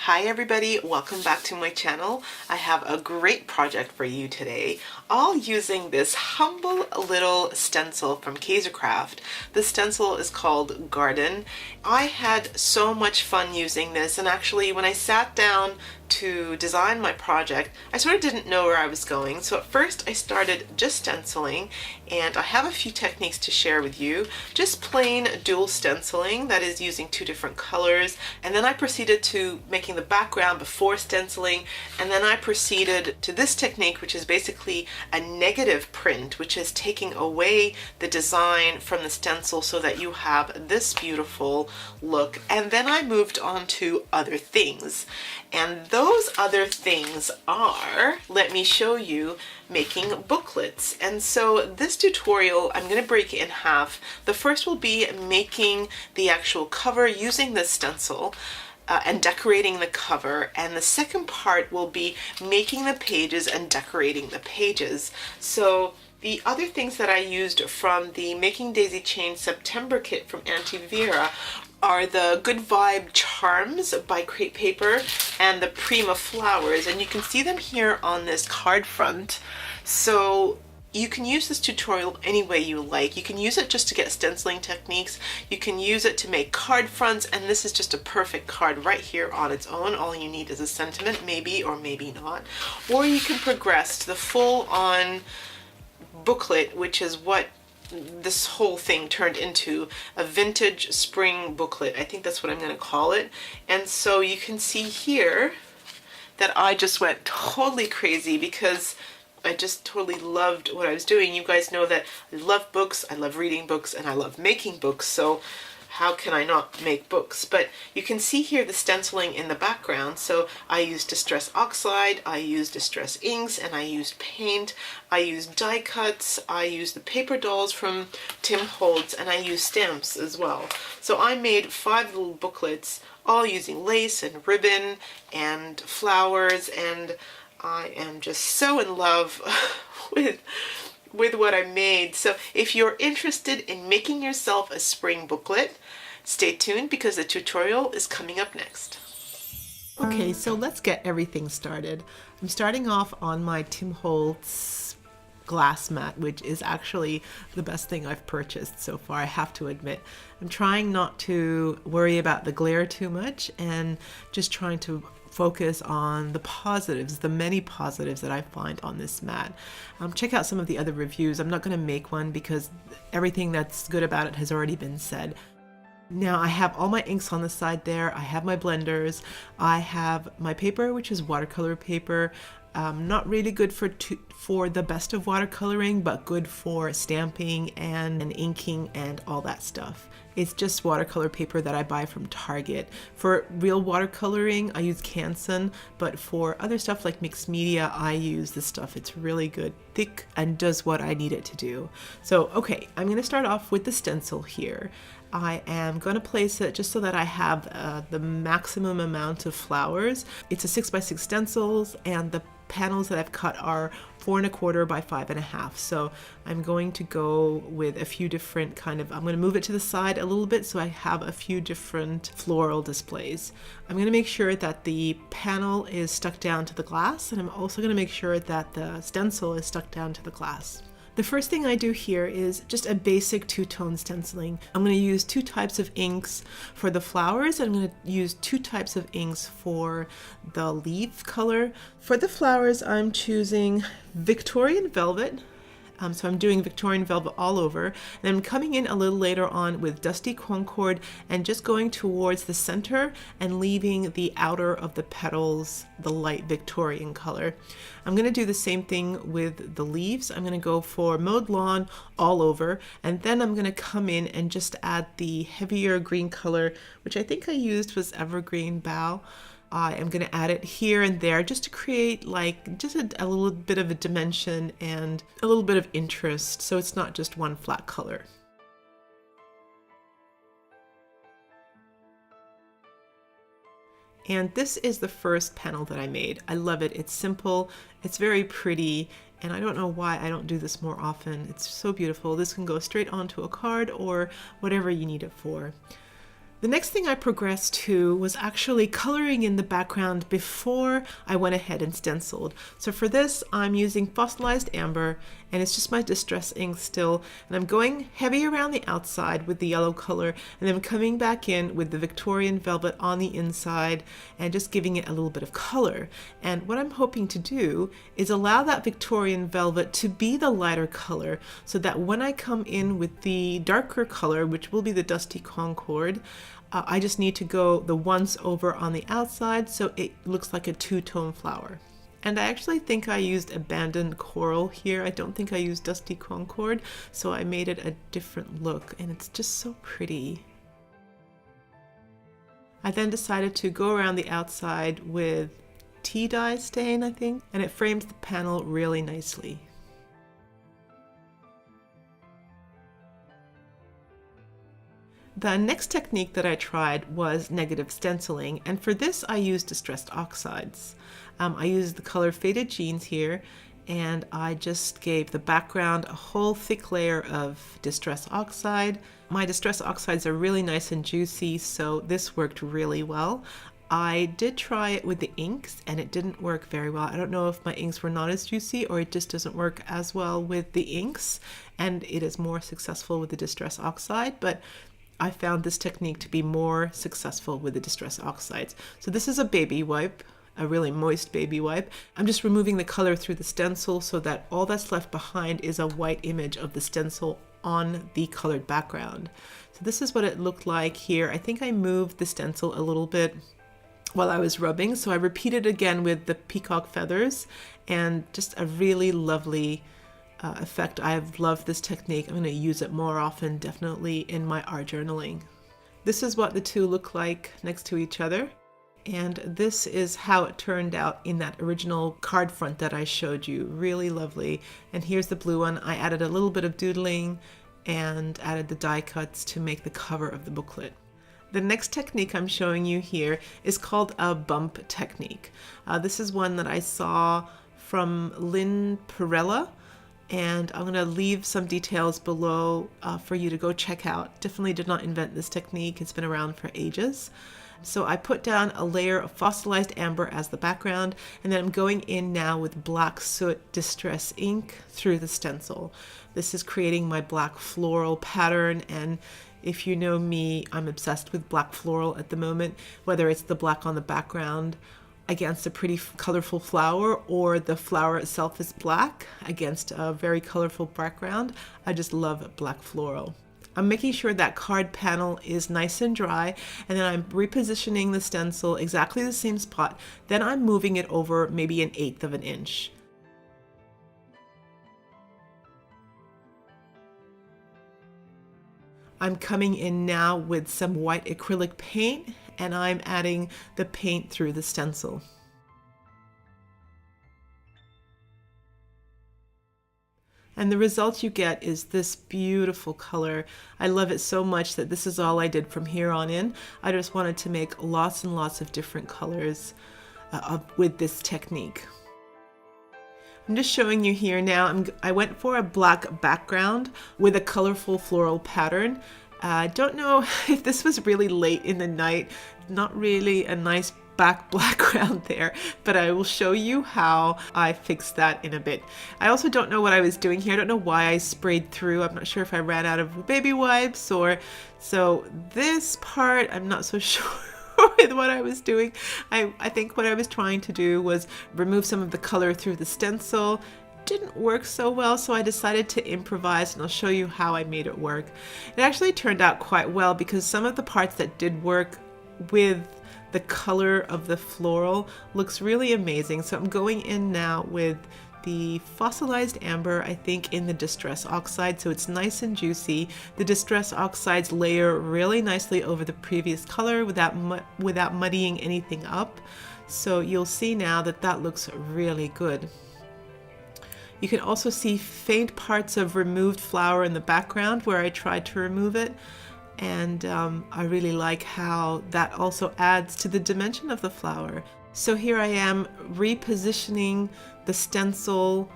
Hi everybody, welcome back to my channel. I have a great project for you today, all using this humble little stencil from Kaisercraft. The stencil is called Garden. I had so much fun using this, and actually when I sat down to design my project, I sort of didn't know where I was going. So at first I started just stenciling, and I have a few techniques to share with you. Just plain dual stenciling, that is using two different colors, and then I proceeded to making the background before stenciling, and then I proceeded to this technique, which is basically a negative print, which is taking away the design from the stencil so that you have this beautiful look. And then I moved on to other things, and those other things are, let me show you, making booklets. And so this tutorial I'm going to break it in half. The first will be making the actual cover using this stencil and decorating the cover, and the second part will be making the pages and decorating the pages. So the other things that I used from the Making Daisy Chain September kit from AmiraInOz are the Good Vibe Charms by Crepe Paper and the Prima Flowers, and you can see them here on this card front. So you can use this tutorial any way you like. You can use it just to get stenciling techniques. You can use it to make card fronts, and this is just a perfect card right here on its own. All you need is a sentiment, maybe or maybe not. Or you can progress to the full-on booklet, which is what this whole thing turned into, a vintage spring booklet. I think that's what I'm going to call it. And so you can see here that I just went totally crazy because I just totally loved what I was doing. You guys know that I love books, I love reading books, and I love making books, so how can I not make books? But you can see here the stenciling in the background. So I used Distress Oxide, I used Distress Inks, and I used paint. I used die cuts, I used the paper dolls from Tim Holtz, and I used stamps as well. So I made 5 little booklets, all using lace and ribbon and flowers, and I am just so in love with what I made. So if you're interested in making yourself a spring booklet, stay tuned because the tutorial is coming up next. Okay, so let's get everything started. I'm starting off on my Tim Holtz glass mat, which is actually the best thing I've purchased so far, I have to admit. I'm trying not to worry about the glare too much and just trying to focus on the positives, the many positives that I find on this mat. Check out some of the other reviews. I'm not going to make one because everything that's good about it has already been said. Now I have all my inks on the side there. I have my blenders. I have my paper, which is watercolor paper. Not really good for the best of watercoloring, but good for stamping and inking and all that stuff. It's just watercolor paper that I buy from Target. For real watercoloring, I use Canson, but for other stuff like mixed media, I use this stuff. It's really good, thick, and does what I need it to do. So, okay, I'm going to start off with the stencil here. I am going to place it just so that I have the maximum amount of flowers. It's a 6x6 stencils, and the panels that I've cut are 4 1/4 by 5 1/2. So I'm going to go with a few different I'm going to move it to the side a little bit so I have a few different floral displays. I'm going to make sure that the panel is stuck down to the glass, and I'm also going to make sure that the stencil is stuck down to the glass. The first thing I do here is just a basic two-tone stenciling. I'm going to use 2 types of inks for the flowers. I'm going to use 2 types of inks for the leaf color. For the flowers, I'm choosing Victorian Velvet. So I'm doing Victorian Velvet all over, and I'm coming in a little later on with Dusty Concord and just going towards the center and leaving the outer of the petals the light Victorian color. I'm going to do the same thing with the leaves. I'm going to go for Mowed Lawn all over, and then I'm going to come in and just add the heavier green color, which I think I used was Evergreen Bough. I am going to add it here and there just to create just a little bit of a dimension and a little bit of interest, so it's not just one flat color. And this is the first panel that I made. I love it. It's simple, it's very pretty, and I don't know why I don't do this more often. It's so beautiful. This can go straight onto a card or whatever you need it for. The next thing I progressed to was actually coloring in the background before I went ahead and stenciled. So for this, I'm using fossilized amber, and it's just my distress ink still, and I'm going heavy around the outside with the yellow color, and then coming back in with the Victorian velvet on the inside and just giving it a little bit of color. And what I'm hoping to do is allow that Victorian velvet to be the lighter color, so that when I come in with the darker color, which will be the Dusty Concord, I just need to go the once over on the outside so it looks like a two-tone flower. And I actually think I used Abandoned Coral here. I don't think I used Dusty Concord, so I made it a different look, and it's just so pretty. I then decided to go around the outside with tea dye stain, I think, and it frames the panel really nicely. The next technique that I tried was negative stenciling, and for this I used distressed oxides. I used the color Faded Jeans here, and I just gave the background a whole thick layer of distress oxide. My distress oxides are really nice and juicy, so this worked really well. I did try it with the inks and it didn't work very well. I don't know if my inks were not as juicy or it just doesn't work as well with the inks, and it is more successful with the distress oxide, but I found this technique to be more successful with the distress oxides. So this is a baby wipe, a really moist baby wipe. I'm just removing the color through the stencil so that all that's left behind is a white image of the stencil on the colored background. So this is what it looked like here. I think I moved the stencil a little bit while I was rubbing, so I repeated again with the peacock feathers, and just a really lovely effect. I've loved this technique. I'm going to use it more often, definitely in my art journaling. This is what the two look like next to each other, and this is how it turned out in that original card front that I showed you. Really lovely. And here's the blue one. I added a little bit of doodling and added the die cuts to make the cover of the booklet. The next technique I'm showing you here is called a bump technique. This is one that I saw from Lynn Perella, and I'm going to leave some details below for you to go check out. Definitely did not invent this technique. It's been around for ages. So I put down a layer of fossilized amber as the background, and then I'm going in now with black soot distress ink through the stencil. This is creating my black floral pattern, and if you know me, I'm obsessed with black floral at the moment, whether it's the black on the background against a pretty colorful flower, or the flower itself is black against a very colorful background. I just love black floral. I'm making sure that card panel is nice and dry, and then I'm repositioning the stencil exactly the same spot. Then I'm moving it over maybe 1/8 of an inch. I'm coming in now with some white acrylic paint, and I'm adding the paint through the stencil. And the result you get is this beautiful color. I love it so much that this is all I did from here on in. I just wanted to make lots and lots of different colors with this technique. I'm just showing you here now. I went for a black background with a colorful floral pattern. I don't know if this was really late in the night, not really a nice background there, but I will show you how I fixed that in a bit. I also don't know what I was doing here. I don't know why I sprayed through. I'm not sure if I ran out of baby wipes or so. This part, I'm not so sure with what I was doing. I think what I was trying to do was remove some of the color through the stencil. Didn't work so well, so I decided to improvise, and I'll show you how I made it work. It actually turned out quite well because some of the parts that did work with the color of the floral looks really amazing. So I'm going in now with the fossilized amber, I think in the distress oxide, so it's nice and juicy. The distress oxides layer really nicely over the previous color without muddying anything up. So you'll see now that that looks really good. You can also see faint parts of removed flower in the background where I tried to remove it. And I really like how that also adds to the dimension of the flower. So here I am repositioning the stencil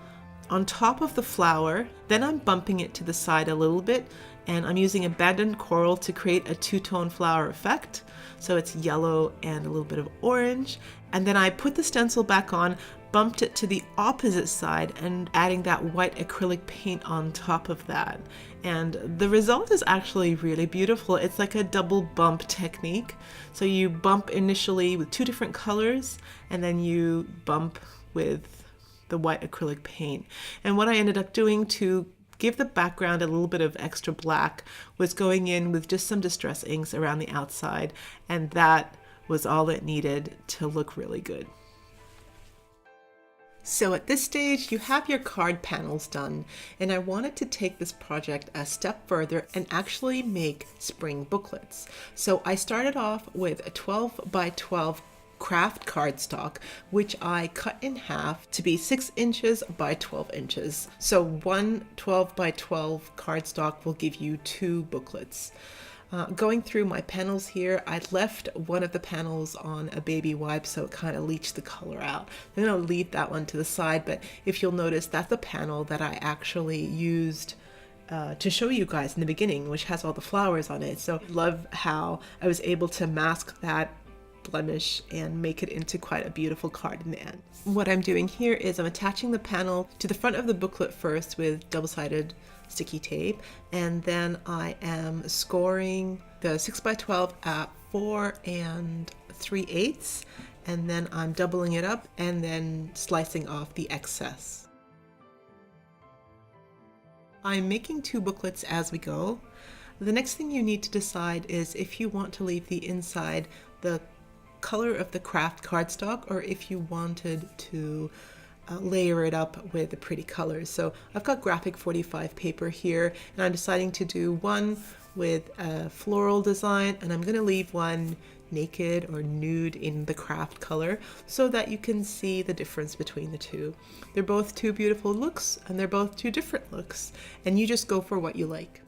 on top of the flower, then I'm bumping it to the side a little bit, and I'm using abandoned coral to create a two-tone flower effect. So it's yellow and a little bit of orange. And then I put the stencil back on, bumped it to the opposite side, and adding that white acrylic paint on top of that. And the result is actually really beautiful. It's like a double bump technique. So you bump initially with two different colors, and then you bump with the white acrylic paint. And what I ended up doing to give the background a little bit of extra black was going in with just some distress inks around the outside, and that was all it needed to look really good. So at this stage, you have your card panels done, and I wanted to take this project a step further and actually make spring booklets. So I started off with a 12 by 12 craft cardstock, which I cut in half to be 6 inches by 12 inches. So one 12 by 12 cardstock will give you 2 booklets. Going through my panels here, I left one of the panels on a baby wipe so it kind of leached the color out. I'm going to leave that one to the side, but if you'll notice, that's the panel that I actually used to show you guys in the beginning, which has all the flowers on it. So I love how I was able to mask that blemish and make it into quite a beautiful card in the end. What I'm doing here is I'm attaching the panel to the front of the booklet first with double-sided sticky tape, and then I am scoring the 6 by 12 at 4 3/8, and then I'm doubling it up and then slicing off the excess. I'm making 2 booklets as we go. The next thing you need to decide is if you want to leave the inside the color of the craft cardstock, or if you wanted to layer it up with the pretty colors. So I've got graphic 45 paper here, and I'm deciding to do one with a floral design, and I'm going to leave one naked or nude in the craft color so that you can see the difference between the two. They're both 2 beautiful looks, and they're both 2 different looks, and you just go for what you like.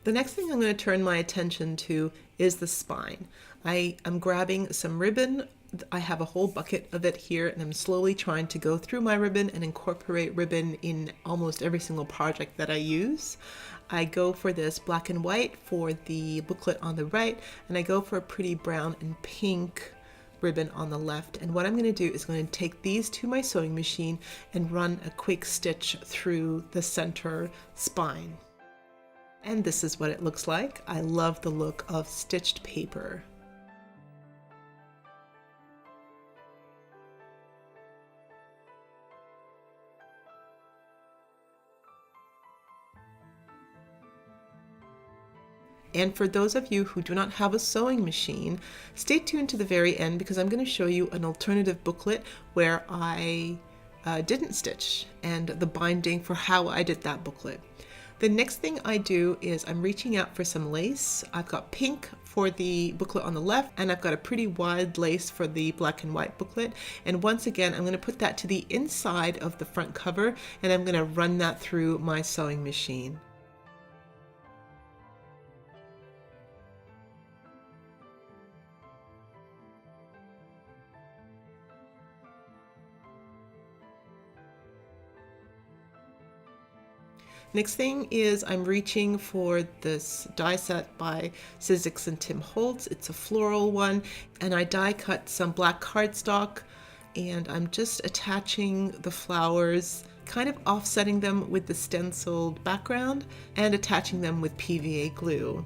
The next thing I'm going to turn my attention to is the spine. I am grabbing some ribbon. I have a whole bucket of it here, and I'm slowly trying to go through my ribbon and incorporate ribbon in almost every single project that I use. I go for this black and white for the booklet on the right, and I go for a pretty brown and pink ribbon on the left. And what I'm going to do is going to take these to my sewing machine and run a quick stitch through the center spine. And this is what it looks like. I love the look of stitched paper. And for those of you who do not have a sewing machine, stay tuned to the very end, because I'm going to show you an alternative booklet where I didn't stitch and the binding for how I did that booklet. The next thing I do is I'm reaching out for some lace. I've got pink for the booklet on the left, and I've got a pretty wide lace for the black and white booklet. And once again, I'm going to put that to the inside of the front cover, and I'm going to run that through my sewing machine. Next thing is I'm reaching for this die set by Sizzix and Tim Holtz. It's a floral one, and I die cut some black cardstock, and I'm just attaching the flowers, kind of offsetting them with the stenciled background and attaching them with PVA glue.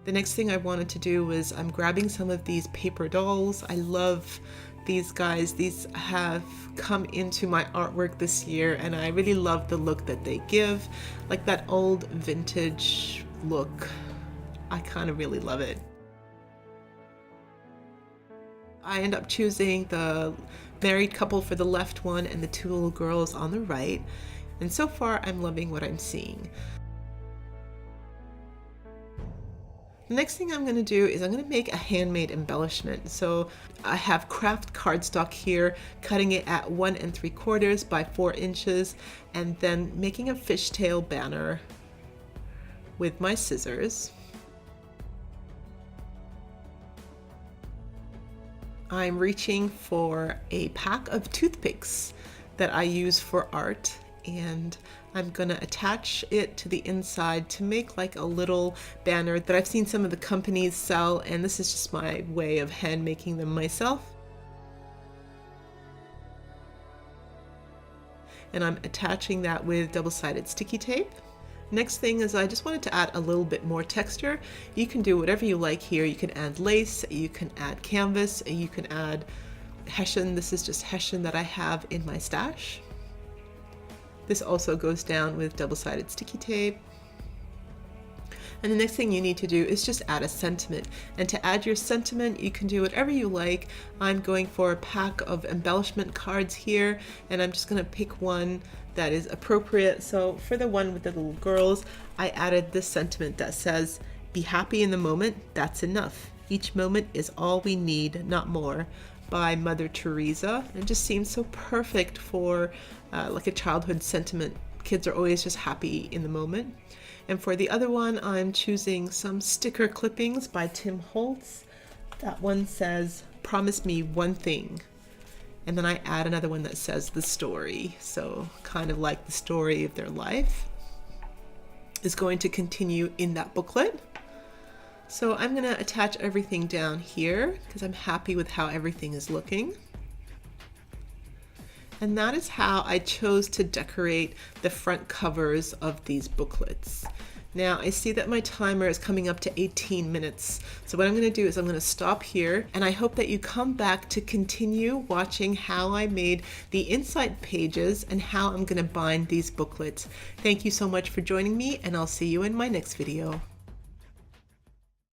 The next thing I wanted to do was I'm grabbing some of these paper dolls. I love these guys. These have come into my artwork this year, and I really love the look that they give, like that old vintage look. I kind of really love it. I end up choosing the married couple for the left one and the 2 little girls on the right, and so far I'm loving what I'm seeing. The next thing I'm going to do is I'm going to make a handmade embellishment. So I have craft cardstock here, cutting it at 1 3/4 by 4 inches, and then making a fishtail banner with my scissors. I'm reaching for a pack of toothpicks that I use for art, and I'm gonna attach it to the inside to make like a little banner that I've seen some of the companies sell, and this is just my way of hand making them myself. And I'm attaching that with double-sided sticky tape. Next thing is I just wanted to add a little bit more texture. You can do whatever you like here. You can add lace, you can add canvas, you can add hessian. This is just hessian that I have in my stash. This also goes down with double-sided sticky tape. And the next thing you need to do is just add a sentiment. And to add your sentiment, you can do whatever you like. I'm going for a pack of embellishment cards here, and I'm just gonna pick one that is appropriate. So for the one with the little girls, I added this sentiment that says, "Be happy in the moment, that's enough. Each moment is all we need, not more," by Mother Teresa. It just seems so perfect for like a childhood sentiment. Kids are always just happy in the moment. And for the other one, I'm choosing some sticker clippings by Tim Holtz. That one says, "Promise me one thing." And then I add another one that says "the story." So kind of like the story of their life is going to continue in that booklet. So I'm gonna attach everything down here because I'm happy with how everything is looking. And that is how I chose to decorate the front covers of these booklets. Now I see that my timer is coming up to 18 minutes. So what I'm gonna do is I'm gonna stop here, and I hope that you come back to continue watching how I made the inside pages and how I'm gonna bind these booklets. Thank you so much for joining me, and I'll see you in my next video.